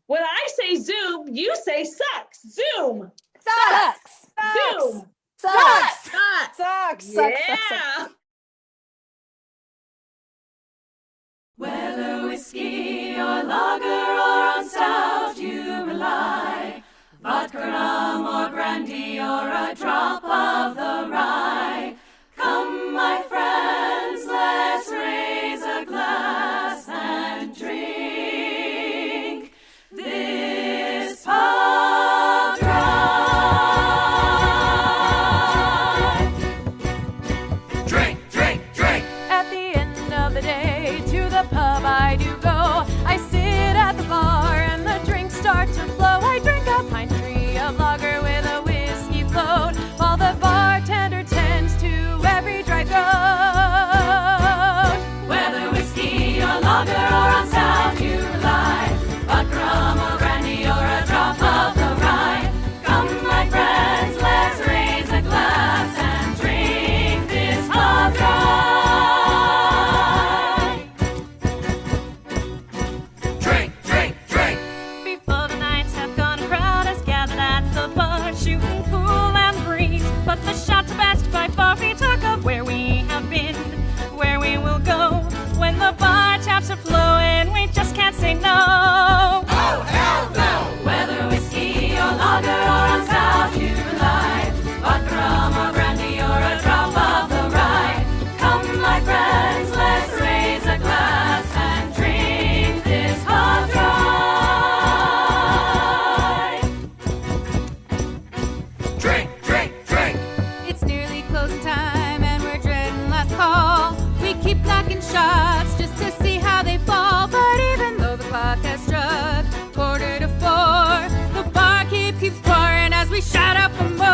When I say zoom, you say sucks. Zoom. Sucks. Zoom. Sucks. Sucks. Yeah. Whether whiskey or lager or on stout you rely, vodka, rum or brandy or a drop of the rye. Come, my friends, let's raise a glass and drink this pub dry. Drink, drink, drink. At the end of the day, to the pub I do go. I sit at the bar and the drinks start to flow. I drink a pint tree of lager with a whiskey float, while the bartender tends to every dry throat. Whether whiskey or lager or on stout you rely, vodka, rum or brandy or a drop of the rye. Come, my friends, let's raise a glass and drink this pub dry. Drink, drink, drink. Before the nights have gone, a crowd has gathered at the bar, shooting pool and breeze. But the shots are best by far. We talk of where we have been, where we will go. When the bar taps are flowing, we just can't say no. Oh, hell no! Whether whiskey or lager or on stout you rely, vodka, rum or brandy or a drop of the rye. Come, my friends, let's raise a glass and drink this pub dry. Drink, drink, drink. It's nearly closing time and we're dreading last call. We keep knocking shots just to see how they fall. But even though the clock has struck 3:45, the barkeep keeps pouring as we shout out for more.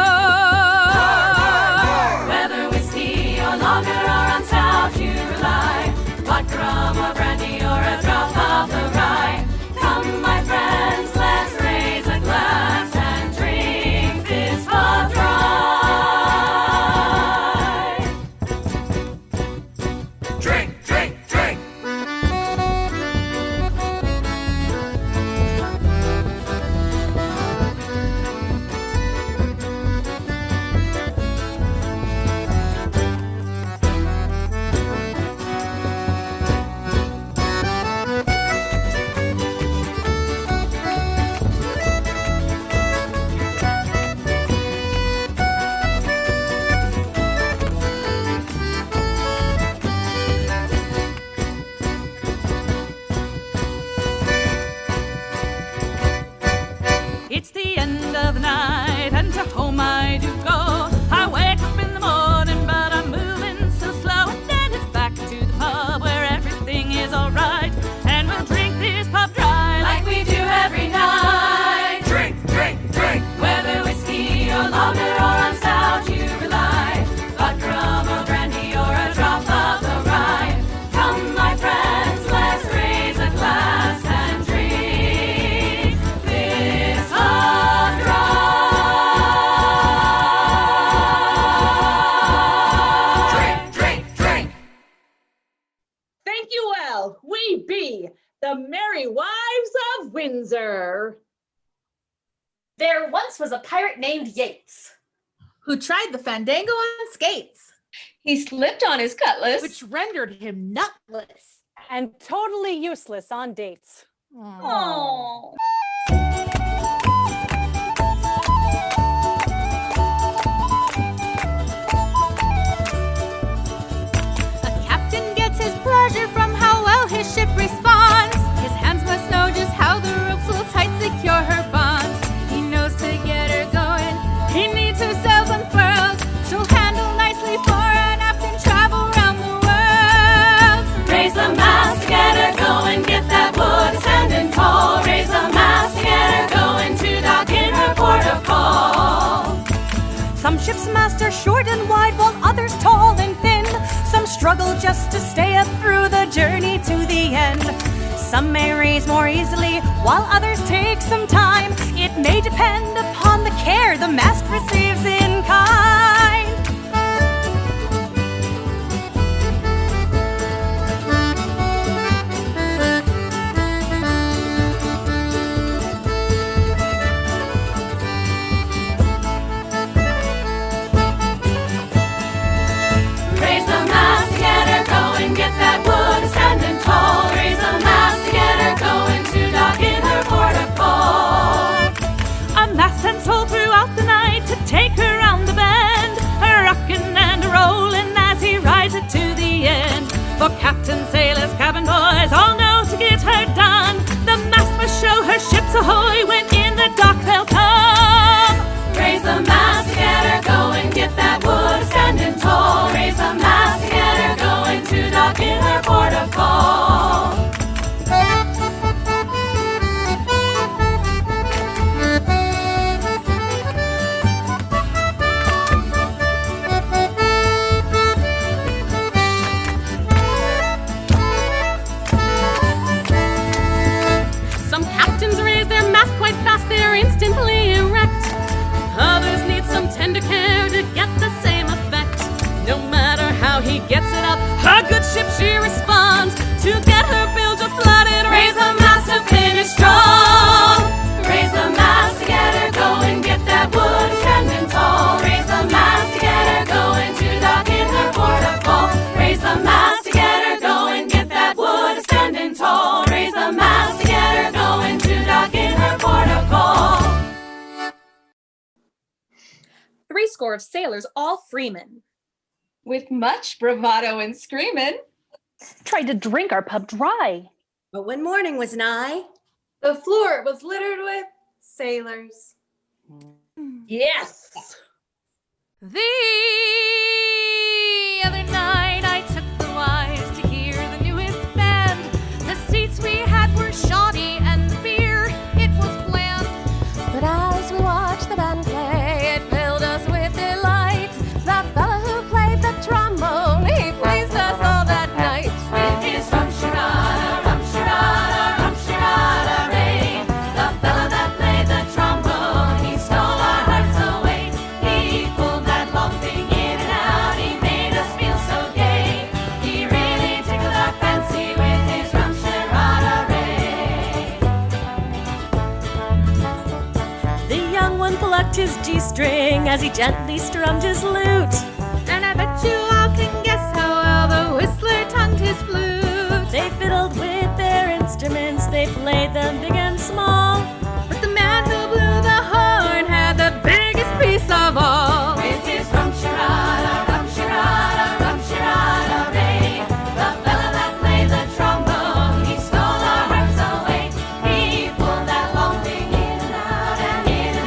Whether whiskey or lager or on stout you rely, vodka, rum or brandy or a drop of the rye. Come, my friends, let's raise a glass and drink this pub dry. Drink, drink, drink. It's the end of the night and to home I do go. I wake up in the morning but I'm moving so slow. And then it's back to the pub where everything is alright. And we'll drink this pub dry Like we do every night. Drink, drink, drink. Whether whiskey or lager or on stout you rely, vodka, rum or brandy or a drop of the rye. Come, my friends, let's raise a glass and drink this pub dry. Drink, drink, drink. Thank you well. We be the Merry Wives of Windsor. There once was a pirate named Yates, Who tried the fandango on skates, he slipped on his cutlass, which rendered him nutless. And totally useless on dates. oh, A captain gets his pleasure from how well his ship responds. His hands must know just how the ropes will tight secure her bonds. He knows to get her going, he needs her sails unfurled. She'll handle nicely for an aft and travel round the world. Raise the mast, get her going, get that wood standing tall. Raise the mast, get her going to dock in her port of call. Some ships master short and wide, while others tall and thin. Some struggle just to stay up through the journey to the end. Some may raise more easily, while others take some time. It may depend upon the care the mast receives in kind. Captain, sailors, cabin boys all know to get her done. The mast must show her ships ahoy when in the dock they'll come. Raise the mast to get her going, get that wood standing tall. Raise the mast to get her going to dock in her port of call. Some captains raise their mast quite fast, they're instantly erect. Others need some tender care to get the same effect. No matter how he gets it up, her good ship she responds. To get her bilge flooded, Raise the mast to finish strong. Raise the mast to get her going, get that wood standing tall. Raise the mast to get her going to dock in her port of call. Raise the mast to get her going, get that wood standing tall. Raise the mast to get her going to dock in her port of call. 70 sailors, all freemen. With much bravado and screamin', Tried to drink our pub dry. But when morning was nigh, the floor was littered with sailors. Yes! The other night I took the wise to hear the newest band. The seats we had were shoddy and the beer, it was bland. But as we watched the band play, it filled us with delight. The fellow who played the trombone, he pleased us all that night. With his rum-sharada-ray. The fella that played the trombone, he stole our hearts away. He pulled that long thing in and out, he made us feel so gay. He really tickled our fancy with his rum-sharada-ray. The young one plucked his G-string as he gently strummed his lute. And I bet you all can guess how well the whistler tongued his flute. They fiddled with their instruments, they played them big and small. But the man who blew the horn had the biggest piece of all. With his rum-sharada-ray. The fella that played the trombone, he stole our hearts away. He pulled that long thing in and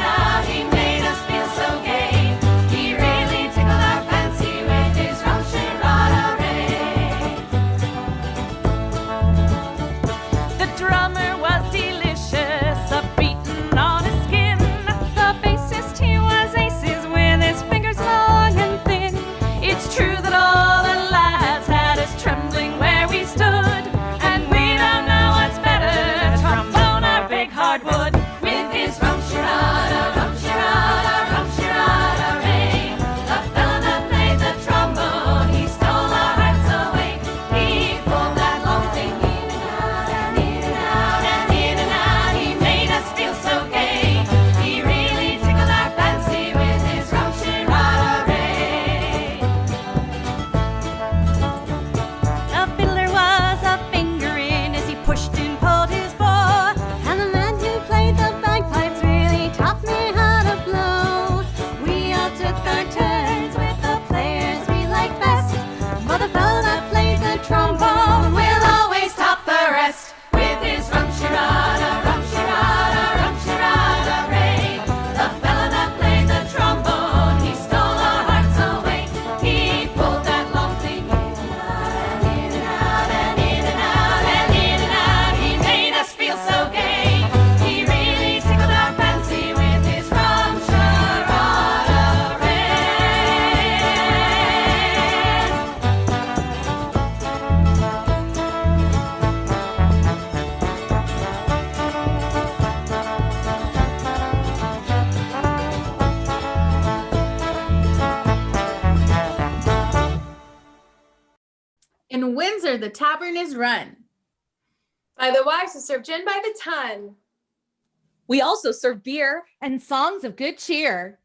out, he made us feel so gay. He really tickled our fancy with his rum-sharada-ray. The drummer was delicious, a beaten on his skin. The bassist, he was aces with his fingers long and thin. It's true that all the lads had us trembling where we stood. And we don't know what's better, trombone or big hardwood. With his rum-sharada-ray. The fella that played the trombone, he stole our hearts away. He pulled that long thing in and out, he made us feel so gay. He really tickled our fancy with his rum-sharada-ray. The fiddler was a fingering as he pushed and pulled his bow. And the man who played the bagpipes really taught me how to blow. We all took our turns with the players we liked best. But the fellow that played the trombone will always top the rest. With his rum-sharada-ray. The fella that played the trombone, he stole our hearts away. He pulled that long thing in and out, he made us feel so gay. He really tickled our fancy with his rum-sharada-ray. In Windsor, the tavern is run. By the wives who serve gin by the ton. We also serve beer. And songs of good cheer.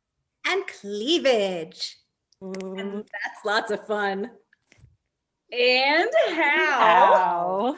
and cleavage. And that's lots of fun. And how? Ow.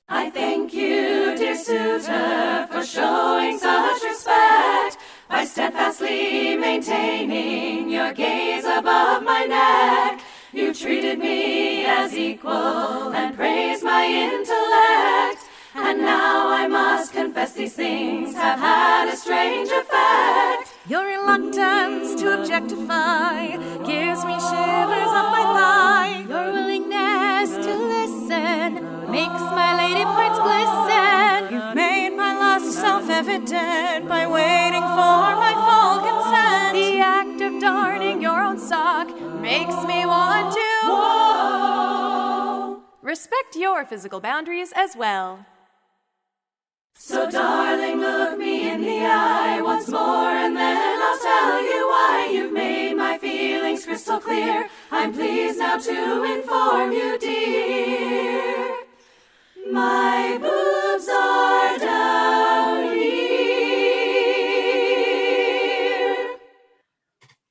I thank you, dear suitor, for showing such respect by steadfastly maintaining your gaze above my neck. You've treated me as equal and praised my intellect. And now I must confess these things have had a strange effect. Your reluctance to objectify gives me shivers up my thigh. Your willingness to listen makes my lady parts glisten. You've made my loss self-evident by waiting for my full consent. The act of darning your own sock makes me want to respect your physical boundaries as well. So darling, look me in the eye once more, and then I'll tell you why. You've made my feelings crystal clear. I'm pleased now to inform you, dear, my boobs are down here.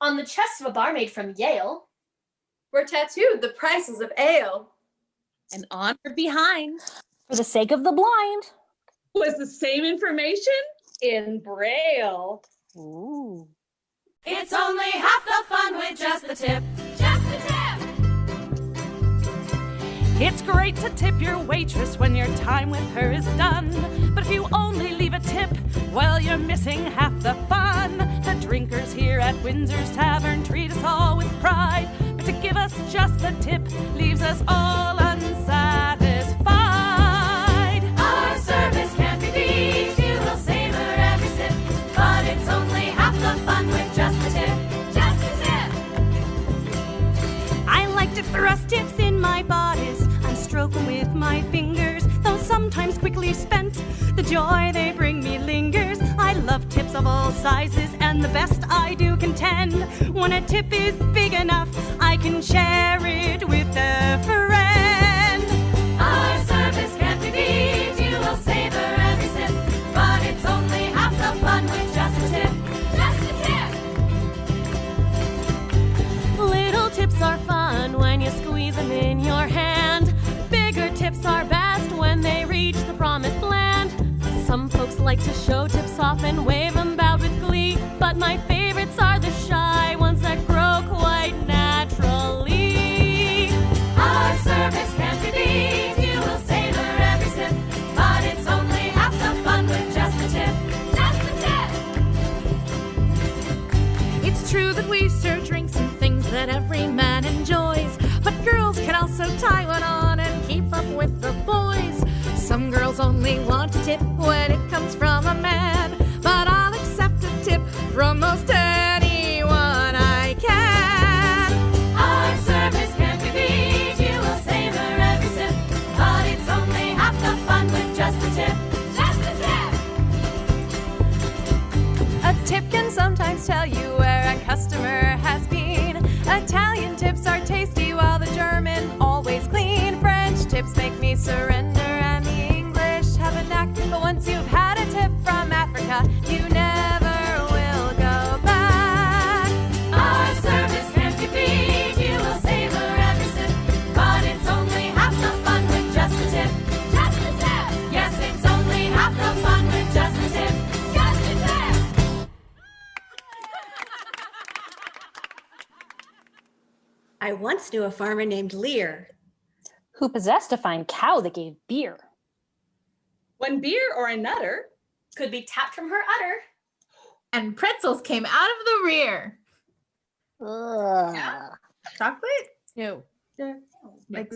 On the chest of a barmaid from Yale Were tattooed the prices of ale. And on or behind. For the sake of the blind. Was the same information in Braille. Ooh. It's only half the fun with just the tip. Just the tip. It's great to tip your waitress when your time with her is done. But if you only leave a tip, well, you're missing half the fun. The drinkers here at Windsor's Tavern treat us all with pride. But to give us just the tip leaves us all unsatisfied. Our service can't be beat. You will savor every sip. But it's only half the fun with just the tip. Just the tip. I like to thrust tips in my bodice. I stroke them with my fingers, though sometimes quickly spent. The joy they bring me lingers. I love tips of all sizes, and the best I do contend. When a tip is big enough, I can share it with a friend. Our service can't be beat. You will savor every sip. But it's only half the fun with just the tip. Just the tip. Little tips are fun when you squeeze them in your hand. Bigger tips are best when they reach the promised land. Some folks like to show tips off and wave them about with glee. But my favorites are the shy ones that grow quite naturally. Our service can't be beat. You will savor every sip. But it's only half the fun with just the tip. Just the tip. It's true that we serve drinks and things that every man enjoys, but girls can also tie one on and keep up with the boys. Some girls only want a tip when it comes from a man, but I'll accept a tip from most anyone I can. Our service can't be beat. You will savor every sip. But it's only half the fun with just the tip. Just the tip. A tip can sometimes tell you where a customer has been. Italian tips are tasty while the German always clean. French tips make me surrender and the English have a knack. But once you've had a tip from Africa, you never will go back. Our service can't be beat. You will savor every sip. But it's only half the fun with just the tip. Just the tip. Yes, it's only half the fun with just the tip. Just the tip. I once knew a farmer named Lear. Who possessed a fine cow that gave beer. One beer or a nutter. could be tapped from her udder. And pretzels came out of the rear. Ugh. Chocolate? No. Like,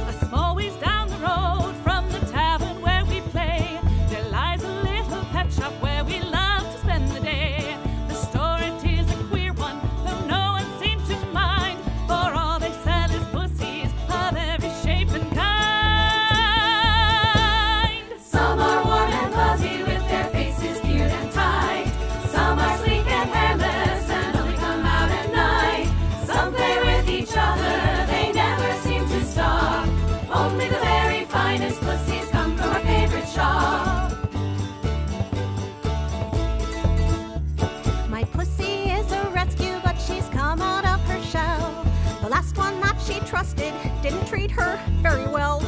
A small ways down the road from the tavern where we play, there lies a little pet shop where we love to spend the day. The store, it is a queer one, though no one seems to mind, for all they sell is pussies of every shape and kind. Some are warm and fuzzy with their faces geared and tight. Some are sleek and hairless and only come out at night. Some play with each other, they never seem to stop. Only the very finest pussies come from our favorite shop. My pussy is a rescue, but she's come out of her shell. The last one that she trusted didn't treat her very well.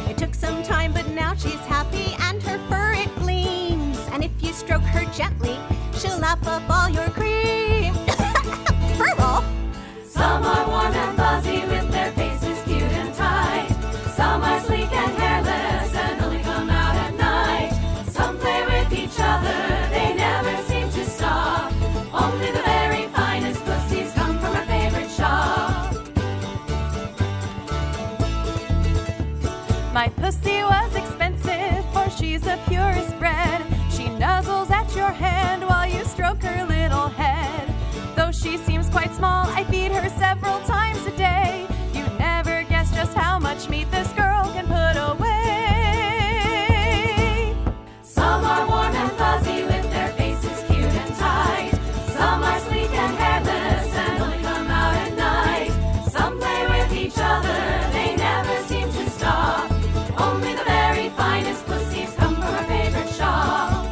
It took some time, but now she's happy and her fur it gleams. And if you stroke her gently, she'll lap up all your cream. My pussy was expensive, for she's the purest bred. She nuzzles at your hand while you stroke her little head. Though she seems quite small, I feed her several times a day. You never guess just how much meat this girl can put away. Some are warm and fuzzy with their faces cute and tight. Some are sleek and hairless and only come out at night. Some play with each other, they never seem to stop. Only the very finest pussies come from our favorite shop.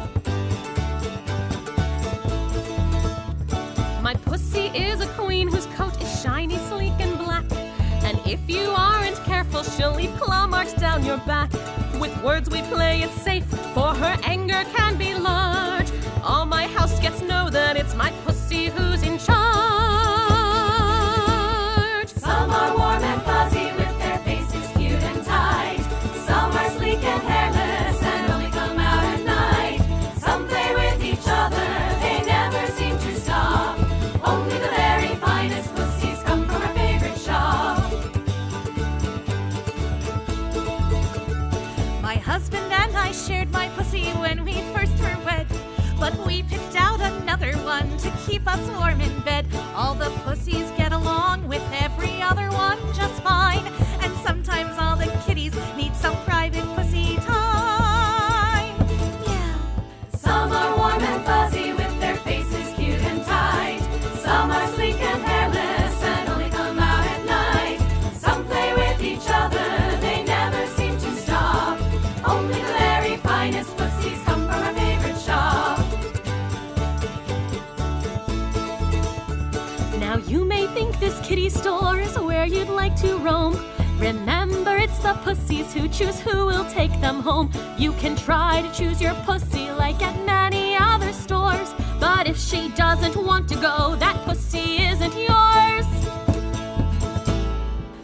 My pussy is a queen whose coat is shiny, sleek, and black. And if you aren't careful, she'll leave claw marks down your back. With words we play it safe, for her anger can be large. All my house gets know that it's my pussy who's in charge. Some are warm and fuzzy with their faces cute and tight. Some are sleek and hairless and only come out at night. Some play with each other, they never seem to stop. Only the very finest pussies come from our favorite shop. My husband and I shared my pussy when we first were wed. But we picked out another one to keep us warm in bed. All the pussies get along with every other one just fine. And sometimes all the kitties need some private pussy time. Yeah. Some are warm and fuzzy with their faces cute and tight. Some are sleek and hairless and only come out at night. Some play with each other, they never seem to stop. Only the very finest pussies come from our favorite shop. Now you may think this kitty store is where you'd like to roam. Remember, it's the pussies who choose who will take them home. You can try to choose your pussy like at many other stores, but if she doesn't want to go, that pussy isn't yours.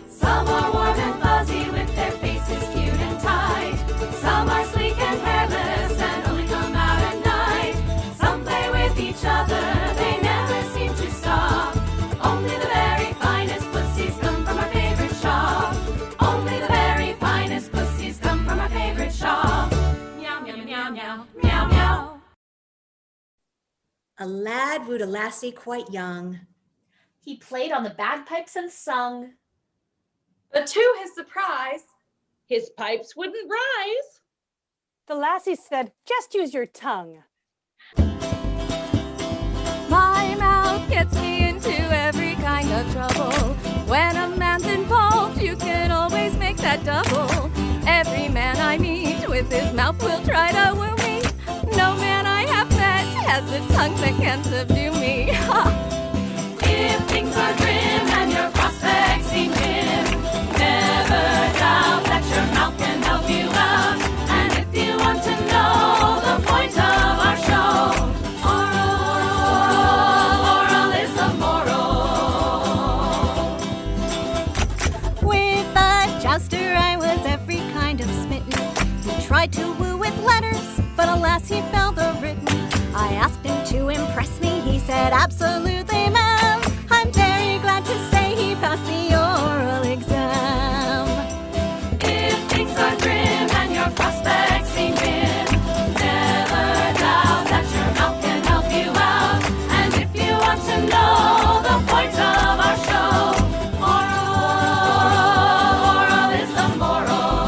Some are warm and fuzzy with their faces cute and tight. Some are sleek and hairless and only come out at night. Some play with each other, they never seem to stop. Only the very finest pussies come from our favorite shop. Only the very finest pussies come from our favorite shop. Meow, meow, meow, meow, meow, meow. A lad wooed a lassie quite young. He played on the bagpipes and sung. But to his surprise, his pipes wouldn't rise. The lassie said, just use your tongue. My mouth gets me into every kind of trouble. When a man's involved, you can always make that double. Every man I meet with his mouth will try to woo me. No man I have met has a tongue that can subdue me. If things are grim and your prospects seem dim, never doubt that your mouth can help you out. And if you want to know the point of our show, oral is the moral. With a jouster I was every kind of smitten. He tried to woo with letters, but alas he fell the written. I asked him to impress me, he said absolutely ma'am. I'm very glad to say he passed the oral exam. If things are grim and your prospects seem dim, never doubt that your mouth can help you out. And if you want to know the point of our show, oral is the moral.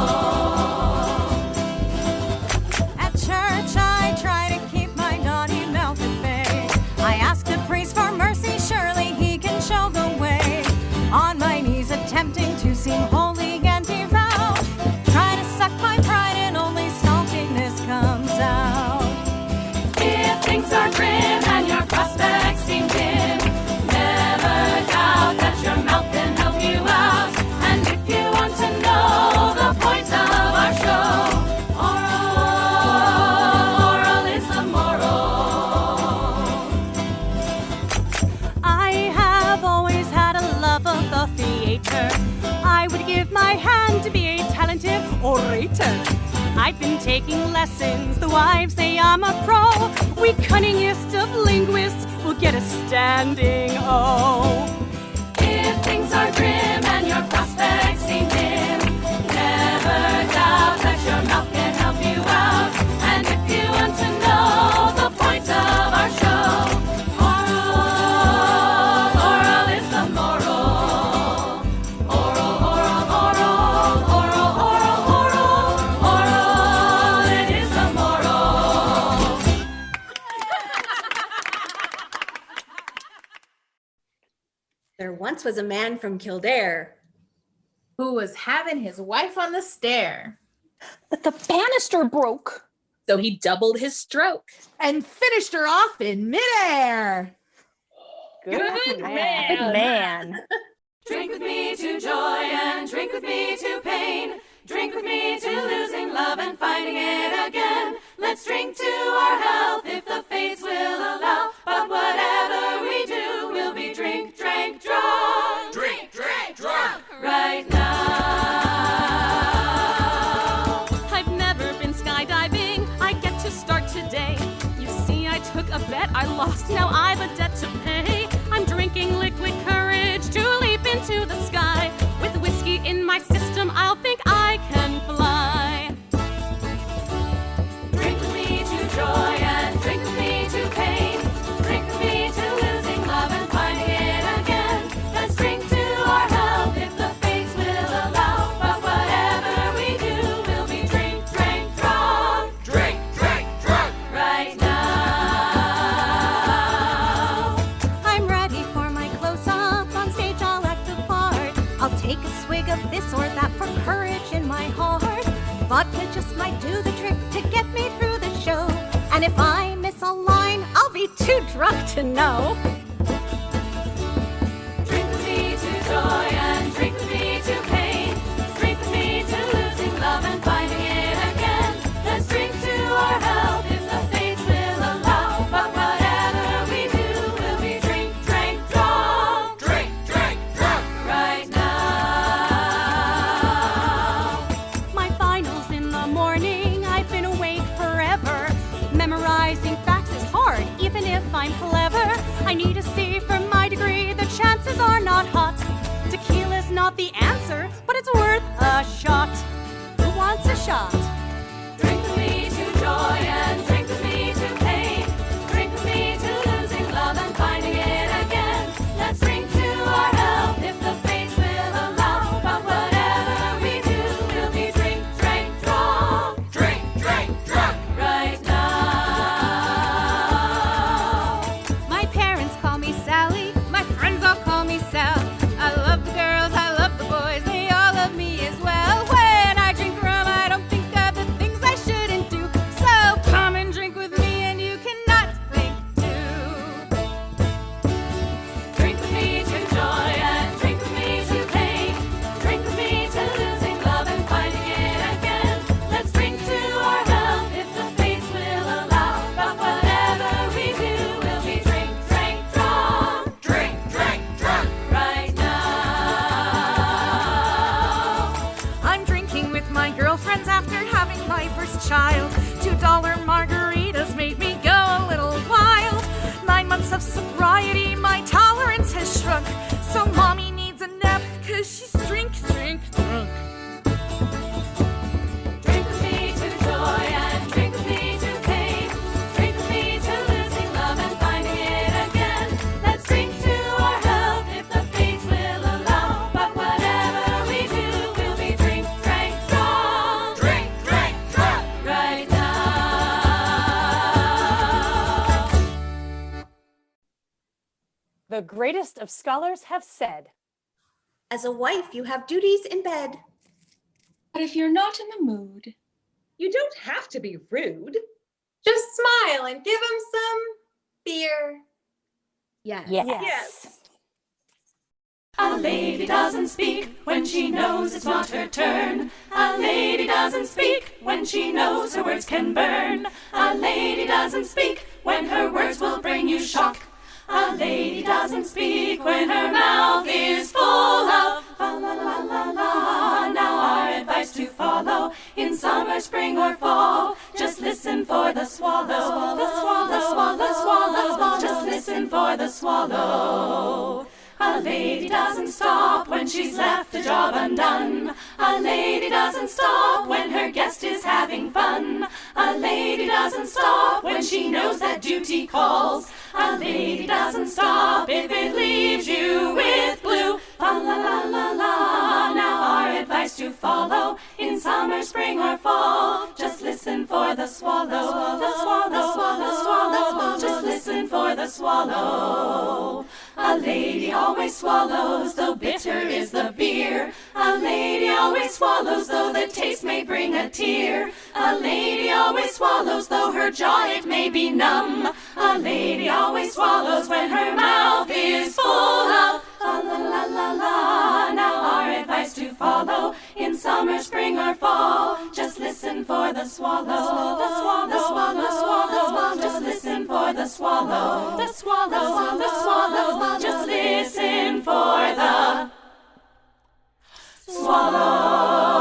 At church I try to keep my naughty mouth at bay. I ask the priest for mercy, surely he can show the way. On my knees attempting to seem holy and devout, try to suck my pride and only saltiness comes out. If things are grim and your prospects seem dim, never doubt that your mouth can help you out. And if you want to know the point of our show, oral is the moral. I have always had a love of the theater. I would give my hand to be a talented orator. I've been taking lessons, the wives say I'm a pro. We cunningest of linguists will get a standing O. If things are grim and your prospects seem dim, never doubt once was a man from Kildare. Who was having his wife on the stair. But the banister broke. So he doubled his stroke. And finished her off in midair. Good man. Good man. Drink with me to joy and drink with me to pain. Drink with me to losing love and finding it again. Let's drink to our health if the fates will allow. But whatever we do, we'll be drink, drunk. Drink, drunk. Right now. I've never been skydiving. I get to start today. You see, I took a bet, I lost. Now I've a debt to pay. I'm drinking liquid courage to leap into the sky. With whiskey in my system, I'll think I can fly. Drink with me to joy and drink with me to pain. Drink with me to losing love and finding it again. Let's drink to our health if the fates will allow. But whatever we do, we'll be drink, drunk. Drink, drunk. Right now. I'm ready for my close-up. On stage I'll act the part. I'll take a swig of this or that for courage in my heart. Vodka just might do the trick to get me through the show. And if I miss a line, I'll be too drunk to know. Drink with me to joy and drink with me to pain. Drink with me to losing love and finding it again. Let's drink to our health if the fates will allow. But whatever we do, we'll be drunk. Drink, right now. My finals in the morning, I've been awake forever. Memorizing facts is hard, even if I'm clever. I need a C for my degree, the chances are not hot. Tequila's not the answer, but it's worth a shot. Who wants a shot? Drink with me to joy and drink with me to pain. Drink with me to losing love and finding it again. Let's drink to our health if the fates will allow. But whatever we do, we'll be drunk. Right now. My parents call me Sally. My friends all call me Sal. I love the girls, I love the boys. They all love me as well. When I drink rum, I don't think of the things I shouldn't do. So come and drink with me and you cannot think too. Drink with me to joy and drink with me to pain. Drink with me to losing love and finding it again. Let's drink to our health if the fates will allow. But whatever we do, we'll be drunk. Right now. I'm drinking with my girlfriends after having my first child. $2 margaritas made me go a little wild. 9 months of sobriety, my tolerance has shrunk. So mommy needs a nap, cause she's drunk. Drink with me to joy and drink with me to pain. Drink with me to losing love and finding it again. Let's drink to our health if the fates will allow. But whatever we do, we'll be drunk. Right now. The greatest of scholars have said. As a wife, you have duties in bed. But if you're not in the mood, you don't have to be rude. Just smile and give him some beer. Yes. Yes. A lady doesn't speak when she knows it's not her turn. A lady doesn't speak when she knows her words can burn. A lady doesn't speak when her words will bring you shock. A lady doesn't speak when her mouth is full of fa la la la la. Now our advice to follow in summer, spring or fall. Just listen for the swallow. The swallow. Just listen for the swallow. A lady doesn't stop when she's left a job undone. A lady doesn't stop when her guest is having fun. A lady doesn't stop when she knows that duty calls. A lady doesn't stop if it leaves you with blue. Fa la la la la. Now our advice to follow in summer, spring or fall. Just listen for the swallow. The swallow. Just listen for the swallow. A lady always swallows, though bitter is the beer. A lady always swallows, though the taste may bring a tear. A lady always swallows, though her jaw it may be numb. A lady always swallows when her mouth is full of la la la la. Now our advice to follow in summer, spring, or fall. Just listen for the swallow. The swallow, the swallow, the swallow. Just listen for the swallow. The swallow, the swallow. Just listen for the swallow.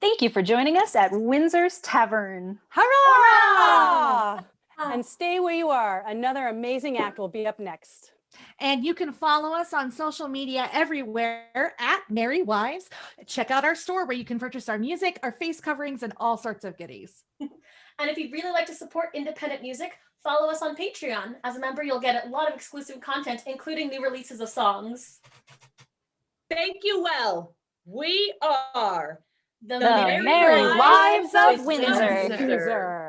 Thank you for joining us at Windsor's Tavern. Hurrah! And stay where you are. Another amazing act will be up next. And you can follow us on social media everywhere at Merry Wives. Check out our store where you can purchase our music, our face coverings, and all sorts of goodies. And if you'd really like to support independent music, follow us on Patreon. As a member, you'll get a lot of exclusive content, including new releases of songs. Thank you, well. We are The The Merry Wives of Windsor. Windsor.